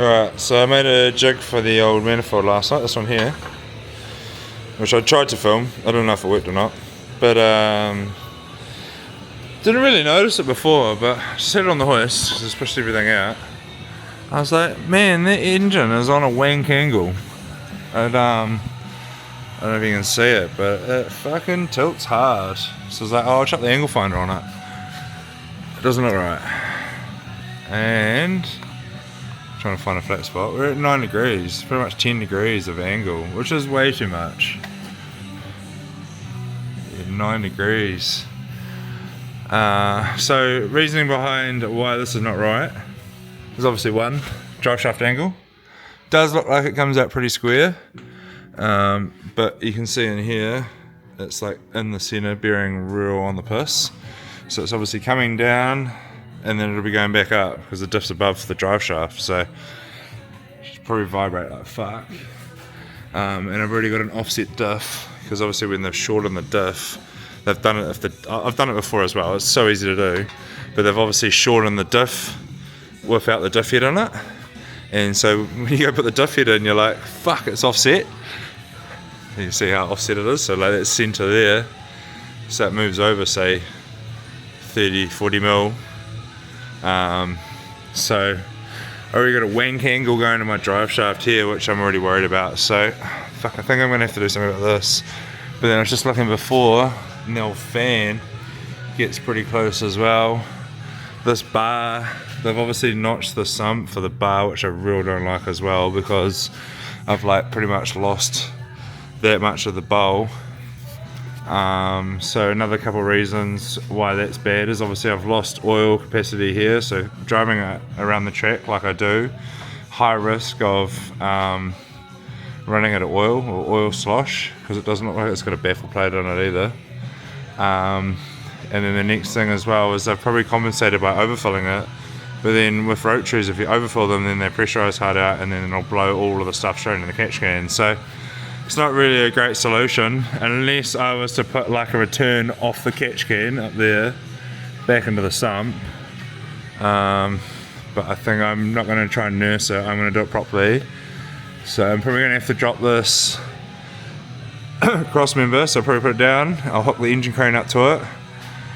Alright, so I made a jig for the old Manifold last night, this one here, which I tried to film. I don't know if it worked or not, but didn't really notice it before, but I set it on the hoist, just pushed everything out. I was like, man, that engine is on a wank angle. And I don't know if you can see it, but it fucking tilts hard. So I was like, oh, I'll chuck the angle finder on it. It doesn't look right. And trying to find a flat spot. We're at 9 degrees, pretty much 10 degrees of angle, which is way too much. Yeah, 9 degrees. So reasoning behind why this is not right is obviously one, drive shaft angle. Does look like it comes out pretty square, but you can see in here it's like in the center, bearing real on the piss. So it's obviously coming down and then it'll be going back up because the diff's above the drive shaft, so it should probably vibrate like fuck. And I've already got an offset diff because obviously when they've shortened the diff, they've done it. I've done it before as well. It's so easy to do, but they've obviously shortened the diff without the diff head in it. And so when you go put the diff head in, you're like, fuck, it's offset. And you see how offset it is. So like that center there, so it moves over say 30, 40 mil. So I already got a wank angle going to my drive shaft here, which I'm already worried about. So fuck, I think I'm gonna have to do something about this. But then I was just looking before, and the old fan gets pretty close as well. This bar, they've obviously notched the sump for the bar, which I really don't like as well, because I've like pretty much lost that much of the bowl. So another couple of reasons why that's bad is obviously I've lost oil capacity here, so driving it around the track like I do, high risk of running out of oil or oil slosh, because it doesn't look like it's got a baffle plate on it either. And then the next thing as well is I've probably compensated by overfilling it, but then with rotaries, if you overfill them, then they pressurise hard out and then it'll blow all of the stuff straight into the catch can. So it's not really a great solution unless I was to put like a return off the catch can up there back into the sump. But I think I'm not going to try and nurse it, I'm going to do it properly. So I'm probably going to have to drop this cross member, so I'll probably put it down, I'll hook the engine crane up to it,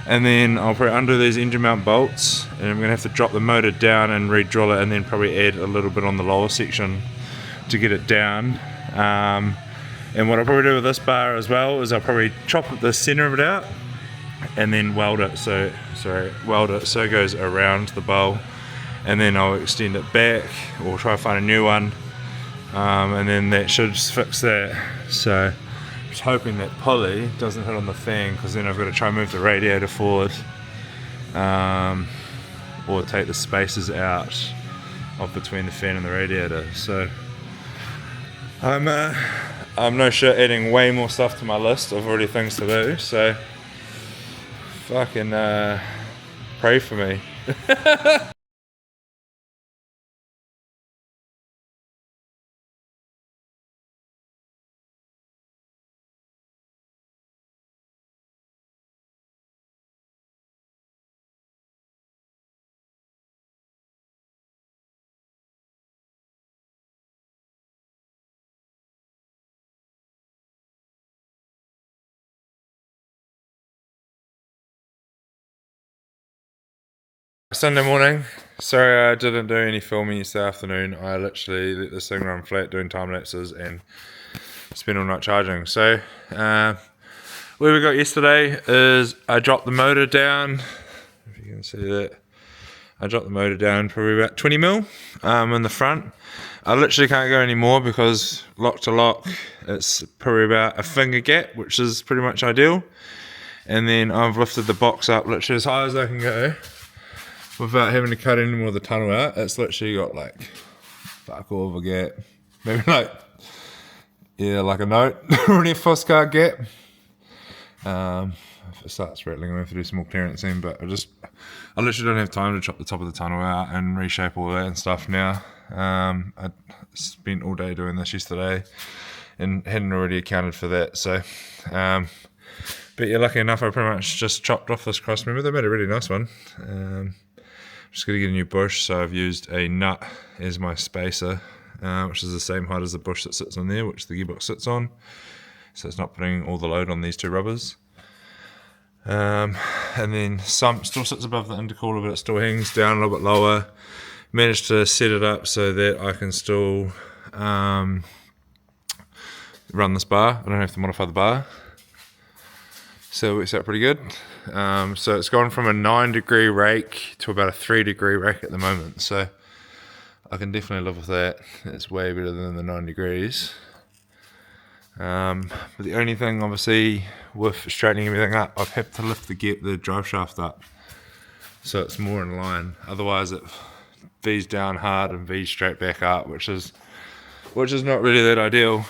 and then I'll probably undo these engine mount bolts, and I'm going to have to drop the motor down and re-drill it, and then probably add a little bit on the lower section to get it down. And what I'll probably do with this bar as well is I'll probably chop the center of it out and then weld it so it goes around the bowl, and then I'll extend it back or try to find a new one, and then that should fix that. So just hoping that pulley doesn't hit on the fan, because then I've got to try and move the radiator forward, or take the spaces out of between the fan and the radiator. So I'm no shit adding way more stuff to my list of already things to do, so fucking pray for me. Sunday morning. Sorry I didn't do any filming yesterday afternoon. I literally let this thing run flat doing time lapses and spent all night charging. So where we got yesterday is I dropped the motor down, if you can see that. I dropped the motor down probably about 20 mil in the front. I literally can't go any more because lock to lock it's probably about a finger gap, which is pretty much ideal. And then I've lifted the box up literally as high as I can go without having to cut any more of the tunnel out. It's literally got like fuck all of a gap, maybe like, yeah, like a note or an F-Fos card gap. If it starts rattling, I'm going to have to do some more clearance then, but I literally don't have time to chop the top of the tunnel out and reshape all that and stuff now. I spent all day doing this yesterday and hadn't already accounted for that, so but yeah, lucky enough I pretty much just chopped off this cross member. They made a really nice one. Just gonna get a new bush, so I've used a nut as my spacer, which is the same height as the bush that sits on there, which the gearbox sits on, so it's not putting all the load on these two rubbers. And then sump still sits above the intercooler, but it still hangs down a little bit lower. Managed to set it up so that I can still run this bar. I don't have to modify the bar, so it works out pretty good. So it's gone from a 9-degree rake to about a 3-degree rake at the moment, so I can definitely live with that. It's way better than the 9 degrees. But the only thing, obviously, with straightening everything up, I've had to lift the drive shaft up so it's more in line. Otherwise it V's down hard and V's straight back up, which is not really that ideal.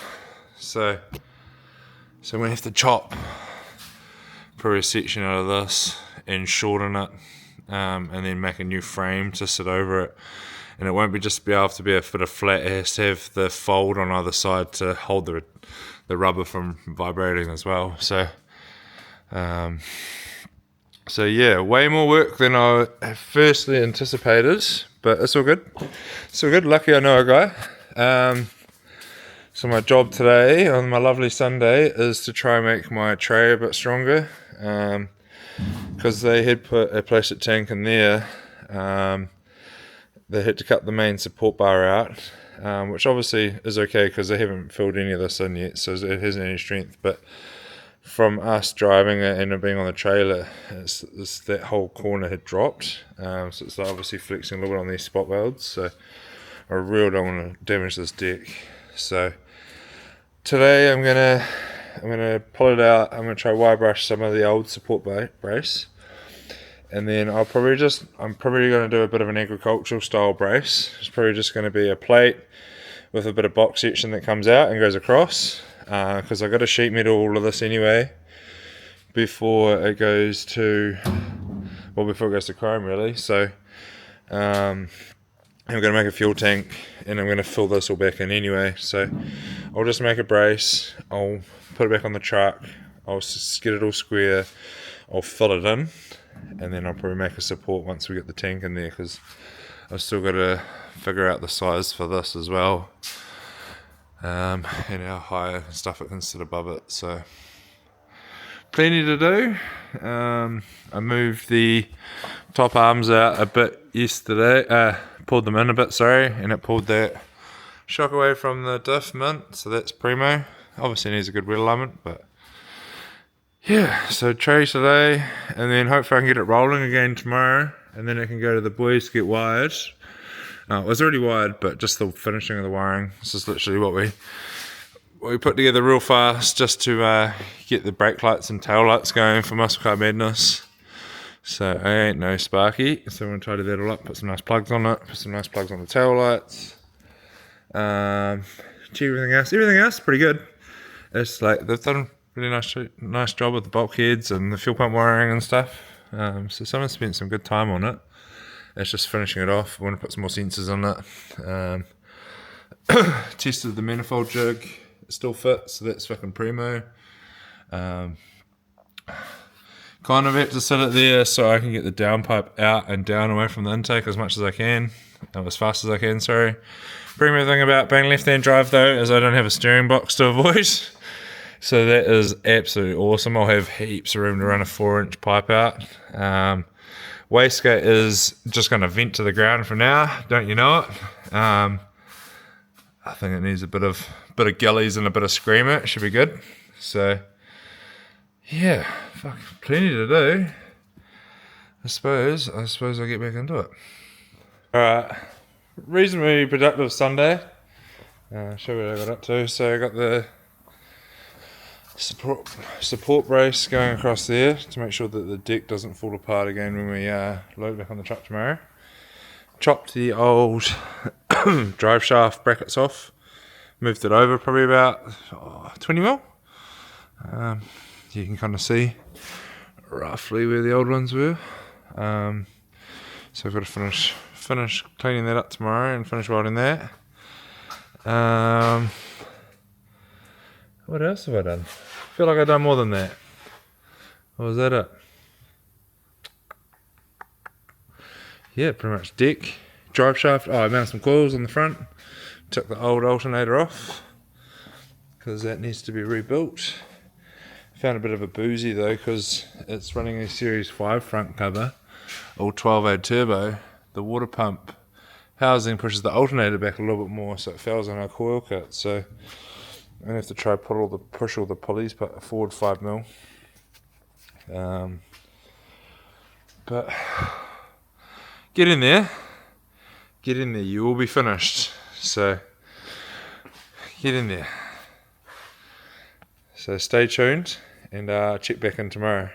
So I'm gonna have to chop probably a section out of this and shorten it, and then make a new frame to sit over it. And it won't be just be able to be a bit of flat, it has to have the fold on either side to hold the rubber from vibrating as well. So yeah, way more work than I firstly anticipated, but it's all good. It's all good. Lucky I know a guy. So my job today on my lovely Sunday is to try and make my tray a bit stronger, because they had put a plastic tank in there. They had to cut the main support bar out, which obviously is okay because they haven't filled any of this in yet, so it hasn't any strength. But from us driving it and it being on the trailer, it's that whole corner had dropped, so it's obviously flexing a little bit on these spot welds. So I really don't want to damage this deck. So today I'm gonna pull it out. I'm gonna try wire brush some of the old support brace. And then I'm probably going to do a bit of an agricultural style brace. It's probably just going to be a plate with a bit of box section that comes out and goes across, because I've got to sheet metal all of this anyway before it goes to chrome really. So I'm going to make a fuel tank and I'm going to fill this all back in anyway. So I'll just make a brace, I'll put it back on the truck, I'll get it all square, I'll fill it in, and then I'll probably make a support once we get the tank in there, because I've still got to figure out the size for this as well, and how high stuff it can sit above it. So plenty to do. I moved the top arms out a bit yesterday, pulled them in a bit, sorry, and it pulled that shock away from the diff mint, so that's primo. Obviously needs a good wheel alignment, but yeah, so tray today, and then hopefully I can get it rolling again tomorrow, and then it can go to the boys to get wired. It was already wired, but just the finishing of the wiring. This is literally what we put together real fast just to get the brake lights and tail lights going for Muscle Car Madness. So I ain't no Sparky, so I'm going to tidy that all up, put some nice plugs on it, put some nice plugs on the tail lights. Everything else is pretty good. It's like they've done really nice job with the bulkheads and the fuel pump wiring and stuff. So someone spent some good time on it. It's just finishing it off. I want to put some more sensors on it. Tested the manifold jig. It still fits, so that's fucking primo. Kind of had to sit it there so I can get the downpipe out and down away from the intake as much as I can. As fast as I can, sorry. Primo thing about being left-hand drive though is I don't have a steering box to avoid. So that is absolutely awesome. I'll have heaps of room to run a 4-inch pipe out. Wastegate is just going to vent to the ground for now, don't you know it? I think it needs a bit of gillies and a bit of screamer. It should be good. So yeah, fuck, plenty to do. I suppose I'll get back into it. Alright, reasonably productive Sunday. Show you what I got up to. So I got the support brace going across there to make sure that the deck doesn't fall apart again when we load it back on the truck tomorrow. Chopped the old drive shaft brackets off, moved it over probably about 20 mil. You can kind of see roughly where the old ones were. So I've got to finish cleaning that up tomorrow and finish welding that. What else have I done? I feel like I've done more than that. Or was that it? yeah, pretty much deck, drive shaft. Oh, I mounted some coils on the front. Took the old alternator off because that needs to be rebuilt. Found a bit of a boozy though because it's running a Series 5 front cover, all 12A turbo. The water pump housing pushes the alternator back a little bit more, so it fails on our coil kit. So I'm gonna have to try push all the pulleys forward 5mm. But get in there, you will be finished. So get in there. So stay tuned and check back in tomorrow.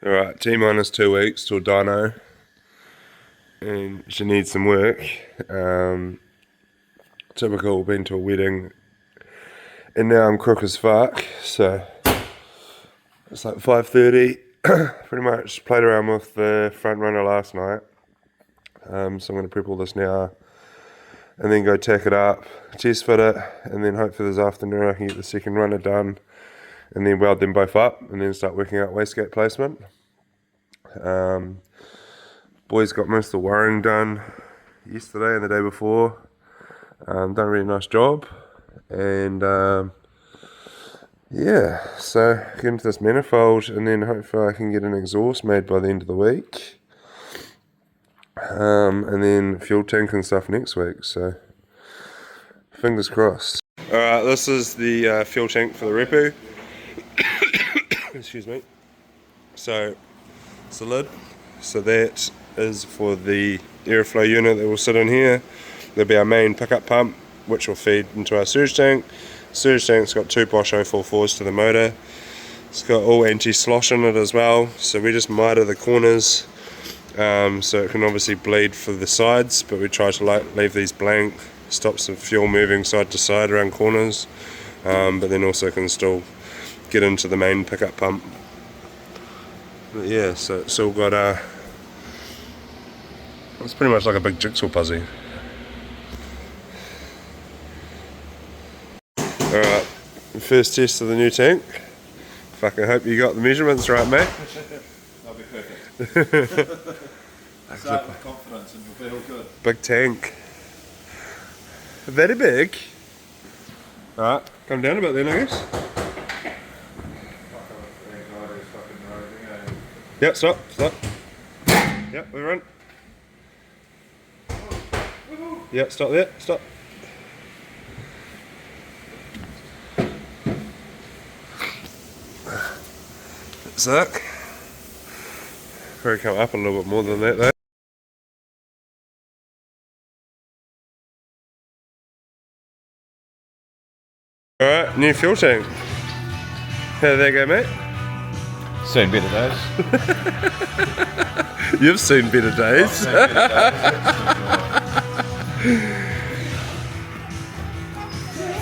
Alright, T-minus 2 weeks till dyno, and she needs some work. Typical, been to a wedding, and now I'm crook as fuck, so it's like 5:30, pretty much played around with the front runner last night, so I'm going to prep all this now, and then go tack it up, test fit it, and then hopefully this afternoon I can get the second runner done, and then weld them both up, and then start working out wastegate placement. Boys got most of the wiring done yesterday and the day before. Done a really nice job, and yeah, so get into this manifold, and then hopefully I can get an exhaust made by the end of the week, and then fuel tank and stuff next week, so fingers crossed. Alright, this is the fuel tank for the Repu. Excuse me. So it's the lid, so that is for the airflow unit that will sit in here. There'll be our main pickup pump, which will feed into our surge tank. Surge tank's got 2 Bosch 044s to the motor. It's got all anti-slosh in it as well, so we just miter the corners, so it can obviously bleed for the sides, but we try to leave these blank, stops the fuel moving side to side around corners, but then also can still get into the main pickup pump. But yeah, so it's all got it's pretty much like a big jigsaw puzzle. Alright, first test of the new tank. Fucking hope you got the measurements right, mate. That'll be perfect. Start with confidence and you'll be all good. Big tank. Very big. Alright, come down a bit then, I guess. Yep, stop. Yep, we're in. Yep, stop there, stop. Suck. Probably come up a little bit more than that though. Alright, new fuel tank. How did that go, mate? Seen better days. You've seen better days.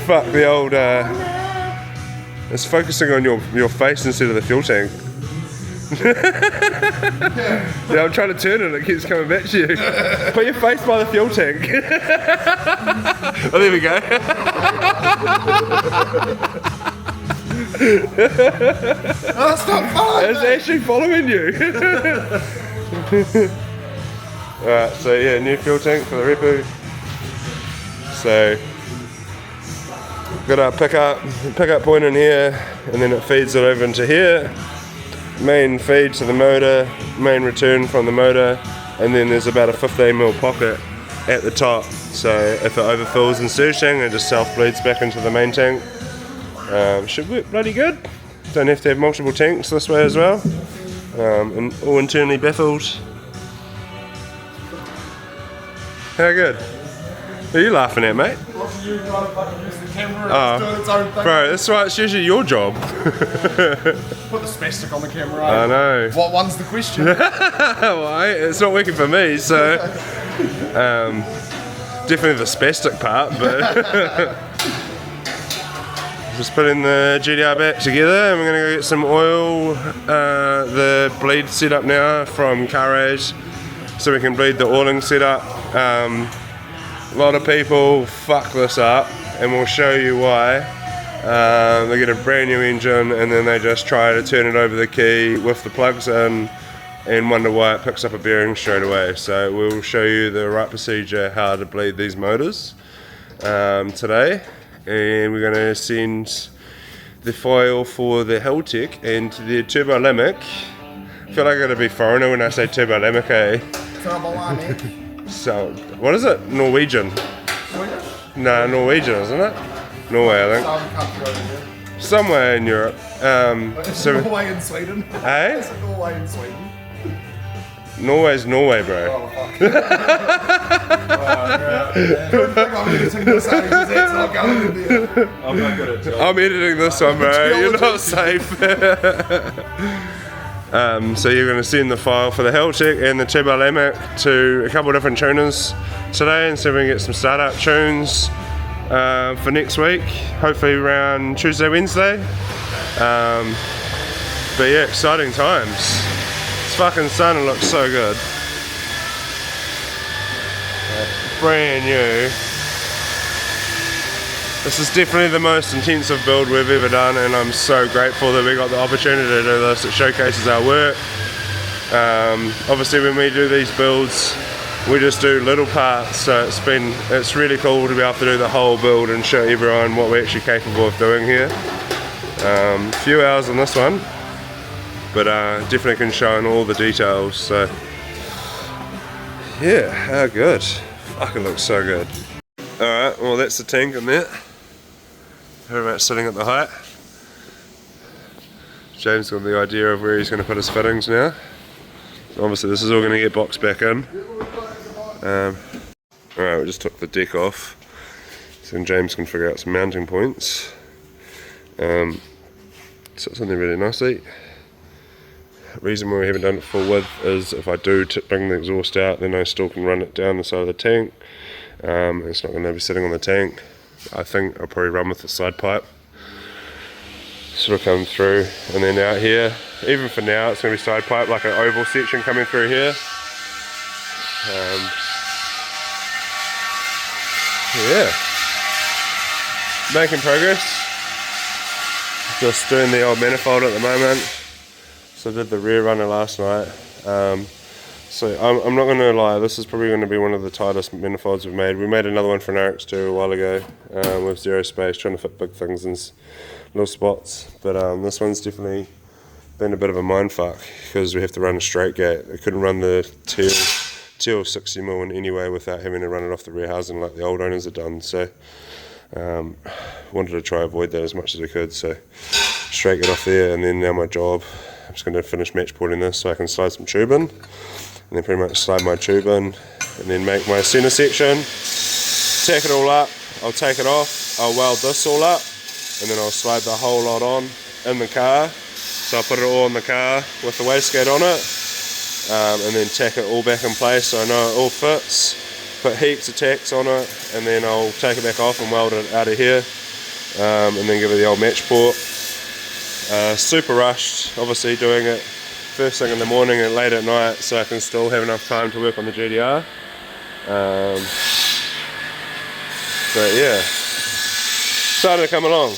Fuck the old it's focusing on your face instead of the fuel tank. Yeah, I'm trying to turn it and it keeps coming back to you. Put your face by the fuel tank. Oh, there we go. Oh, stop following It's actually following you. Alright, so yeah, new fuel tank for the Repu. So got our pickup point in here, and then it feeds it over into here. Main feed to the motor, main return from the motor, and then there's about a 15mm pocket at the top, so if it overfills in searching, it just self-bleeds back into the main tank. Should work bloody good. Don't have to have multiple tanks this way as well, and all internally baffled. How good? What are you laughing at, mate? Watching you trying to fucking use the camera, Oh, it's doing its own thing. bro, that's right, it's usually your job. Put the spastic on the camera. I know. What one's the question? Well, it's not working for me, so definitely the spastic part, but just putting the GDR back together, and we're gonna go get some oil, the bleed set up now from Carrage, so we can bleed the oiling setup. A lot of people fuck this up, and we'll show you why. They get a brand new engine and then they just try to turn it over the key with the plugs in and wonder why it picks up a bearing straight away. So we'll show you the right procedure how to bleed these motors today, and we're going to send the file for the Heltec and the Turbo Lamic. I feel like I'm going to be foreigner when I say Turbo Lamic, eh? Turbo Lamic. So, what is it? Norwegian? No, Norwegian, isn't it? Norway, I think. Some country over here. Somewhere in Europe. It's So, Norway and Sweden. eh? It's Norway and Sweden. Norway's Norway, bro. Oh, fuck. Good thing I'm editing this out because that's not going in there. I'm not good at it. I'm editing this one, bro. You're not safe. So you're going to send the file for the Heltec and the Turbo Lamic to a couple of different tuners today, and so we can get some startup tunes for next week, hopefully around Tuesday, Wednesday. But yeah, exciting times. It's fucking sun, it looks so good. Brand new. This is definitely the most intensive build we've ever done, and I'm so grateful that we got the opportunity to do this. It showcases our work. Obviously when we do these builds, we just do little parts, so it's really cool to be able to do the whole build and show everyone what we're actually capable of doing here. A few hours on this one, but definitely can show in all the details, so yeah, how good. Fucking looks so good. Alright, well that's the tank in there. Very much sitting at the height. James got the idea of where he's going to put his fittings now. Obviously this is all going to get boxed back in. Alright, we just took the deck off, so James can figure out some mounting points. So it's in there really nicely. The reason why we haven't done it full width is if I do bring the exhaust out, then I still can run it down the side of the tank. It's not going to be sitting on the tank. I think I'll probably run with the side pipe, sort of come through, and then out here, even for now it's going to be side pipe, like an oval section coming through here. Yeah, making progress. Just doing the old manifold at the moment. So I did the rear runner last night. So I'm not going to lie, this is probably going to be one of the tightest manifolds we've made. We made another one for an RX2 a while ago with zero space, trying to fit big things in little spots. But this one's definitely been a bit of a mindfuck because we have to run a straight gate. I couldn't run the TL 60mm in any way without having to run it off the rear housing like the old owners had done. So wanted to try avoid that as much as I could. So straight gate off there, and then now my job, I'm just going to finish match porting this so I can slide some tube in. And then pretty much slide my tube in, and then make my centre section, tack it all up, I'll take it off, I'll weld this all up, and then I'll slide the whole lot on in the car. So I'll put it all in the car with the wastegate on it, and then tack it all back in place so I know it all fits, put heaps of tacks on it, and then I'll take it back off and weld it out of here, and then give it the old match port. Super rushed, obviously doing it first thing in the morning and late at night, so I can still have enough time to work on the GDR. But yeah, starting to come along.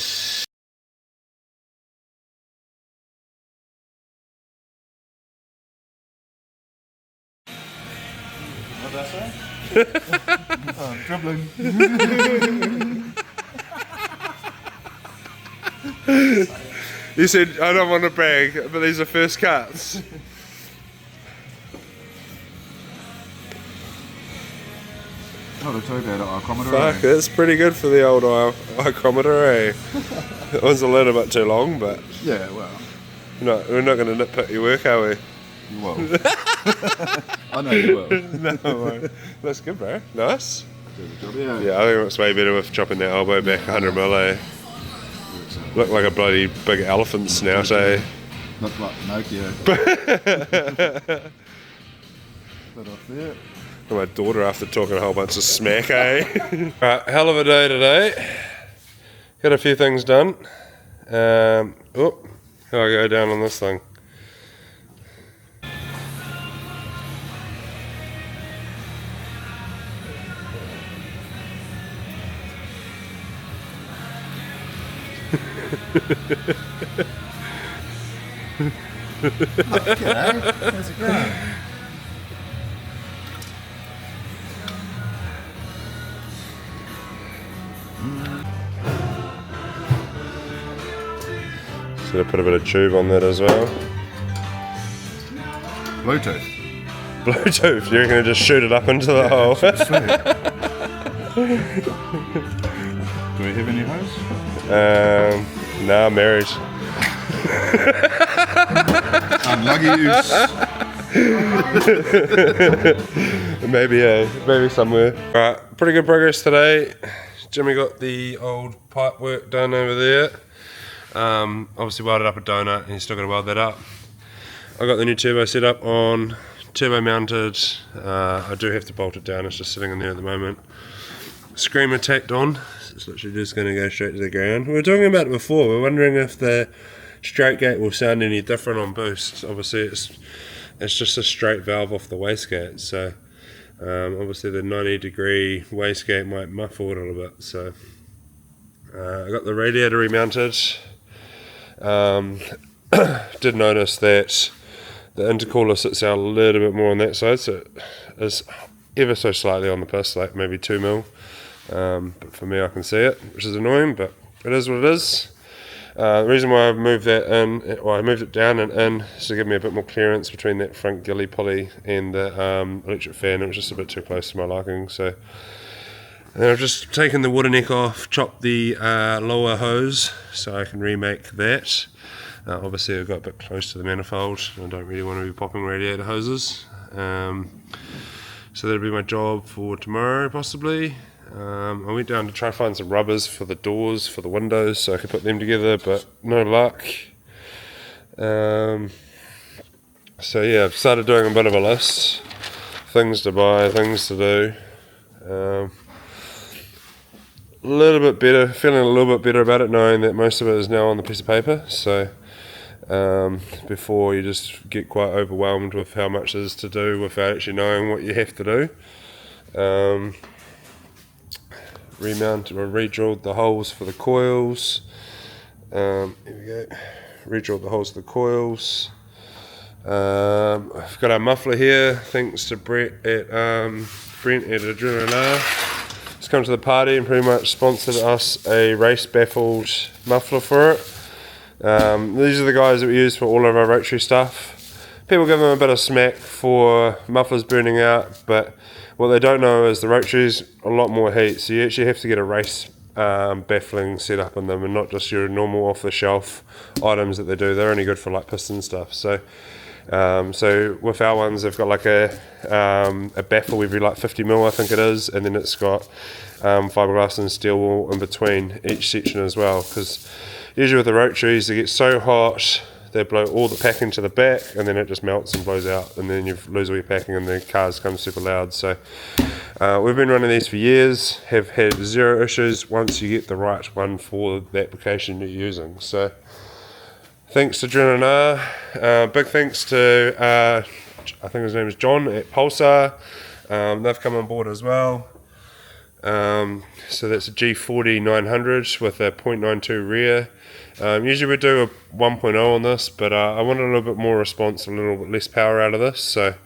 What did I say? Dribbling. You said, I don't want to brag, but these are first cuts. not a too bad icometer. Fuck, that's pretty good for the old icometer, eh? It was a little bit too long, but Yeah, well. we're not going to nitpick your work, are we? You will. I know you will. No, that's good, bro. Nice. Do the job, yeah. Yeah, I think it looks way better with chopping that elbow back 100 mil, eh? Look like a bloody big elephant snout, eh? Look like Nokia. Put off there. And my daughter after talking a whole bunch of smack, eh? Right, hell of a day today. Got a few things done. Oh, how do I go down on this thing? Okay, how's it going? Should have put a bit of tube on that as well. Bluetooth. Bluetooth, you reckon just shoot it up into the hole? Do we have any hose? Nah, married. Unlucky Maybe somewhere. Alright, pretty good progress today. Jimmy got the old pipe work done over there. Obviously welded up a donut and he's still got to weld that up. I got the new turbo set up on, turbo mounted. I do have to bolt it down, it's just sitting in there at the moment. Screamer tacked on, it's literally just going to go straight to the ground. We were talking about it before, we were wondering if the straight gate will sound any different on boost. Obviously it's just a straight valve off the wastegate, so obviously the 90-degree wastegate might muffle it a little bit. So I got the radiator remounted. Did notice that the intercooler sits out a little bit more on that side, so it is ever so slightly on the piss, like maybe 2 mil. But for me I can see it, which is annoying, but it is what it is. The reason why I've moved that in, or I moved it down and in, is to give me a bit more clearance between that front gilly pulley and the electric fan. It was just a bit too close to my liking, so. And I've just taken the water neck off, chopped the lower hose so I can remake that. Obviously I got a bit close to the manifold, I don't really want to be popping radiator hoses. So that'll be my job for tomorrow possibly. I went down to try and find some rubbers for the doors, for the windows, so I could put them together, but no luck. So yeah, I've started doing a bit of a list. Things to buy, things to do. A little bit better, feeling a little bit better about it, knowing that most of it is now on the piece of paper. So before you just get quite overwhelmed with how much there is to do without actually knowing what you have to do. Remounted or re-drilled the holes for the coils. Here we go. Re-drilled the holes for the coils. I've got our muffler here, thanks to Brent at Adrenaline. He's come to the party and pretty much sponsored us a race baffled muffler for it. These are the guys that we use for all of our rotary stuff. People give them a bit of smack for mufflers burning out, but what they don't know is the rotary's a lot more heat, so you actually have to get a race baffling set up in them, and not just your normal off-the-shelf items that they do. They're only good for like piston stuff. So with our ones, they've got like a baffle every like 50 mil, I think it is, and then it's got fiberglass and steel wool in between each section as well. Because usually with the rotaries, they get so hot, they blow all the packing to the back, and then it just melts and blows out, and then you lose all your packing, and the cars come super loud. So we've been running these for years, have had zero issues once you get the right one for the application you're using. So thanks to Adrenaline, big thanks to I think his name is John at Pulsar. They've come on board as well. So that's a G40 900 with a 0.92 rear. Usually we do a 1.0 on this, but I wanted a little bit more response, a little bit less power out of this, so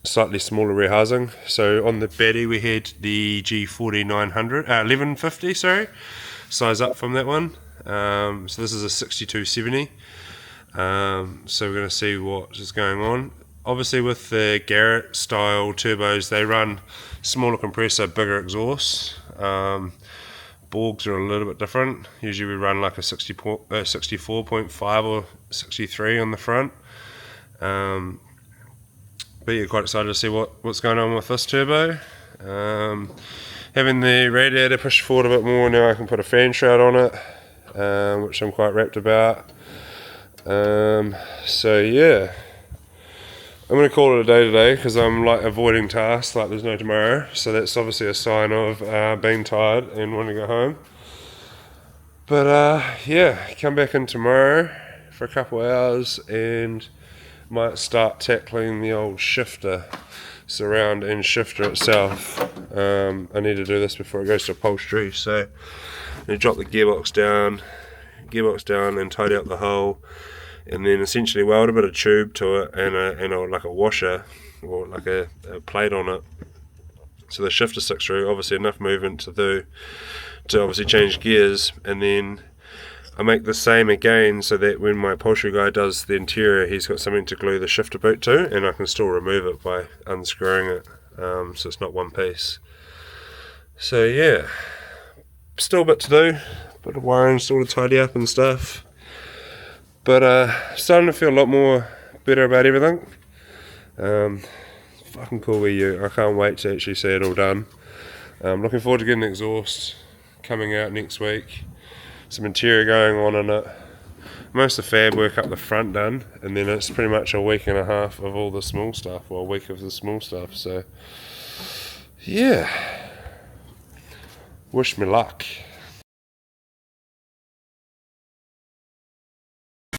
slightly smaller rear housing. So on the Betty we had the G40 900, 1150, sorry, size up from that one. So this is a 6270. So we're going to see what is going on. obviously with the Garrett style turbos, they run smaller compressor, bigger exhaust. Borgs are a little bit different. Usually we run like a 64.5 or 63 on the front. But you're quite excited to see what's going on with this turbo. Having the radiator pushed forward a bit more, now I can put a fan shroud on it, which I'm quite rapt about. So yeah, I'm going to call it a day today because I'm like avoiding tasks like there's no tomorrow. So that's obviously a sign of being tired and wanting to go home. But yeah, come back in tomorrow for a couple of hours and might start tackling the old shifter, surround and shifter itself. I need to do this before it goes to upholstery, so I need to drop the gearbox down and tidy up the hole, and then essentially weld a bit of tube to it and like a washer or like a plate on it, so the shifter sticks through. Obviously enough movement to obviously change gears, and then I make the same again so that when my upholstery guy does the interior, he's got something to glue the shifter boot to, and I can still remove it by unscrewing it, so it's not one piece. So yeah, still a bit to do, bit of wiring still to tidy up and stuff, but starting to feel a lot more better about everything. Fucking cool with you. I can't wait to actually see it all done. I'm looking forward to getting the exhaust coming out next week. Some interior going on in it. Most of the fab work up the front done, and then it's pretty much a week and a half of all the small stuff, or a week of the small stuff. So yeah, wish me luck.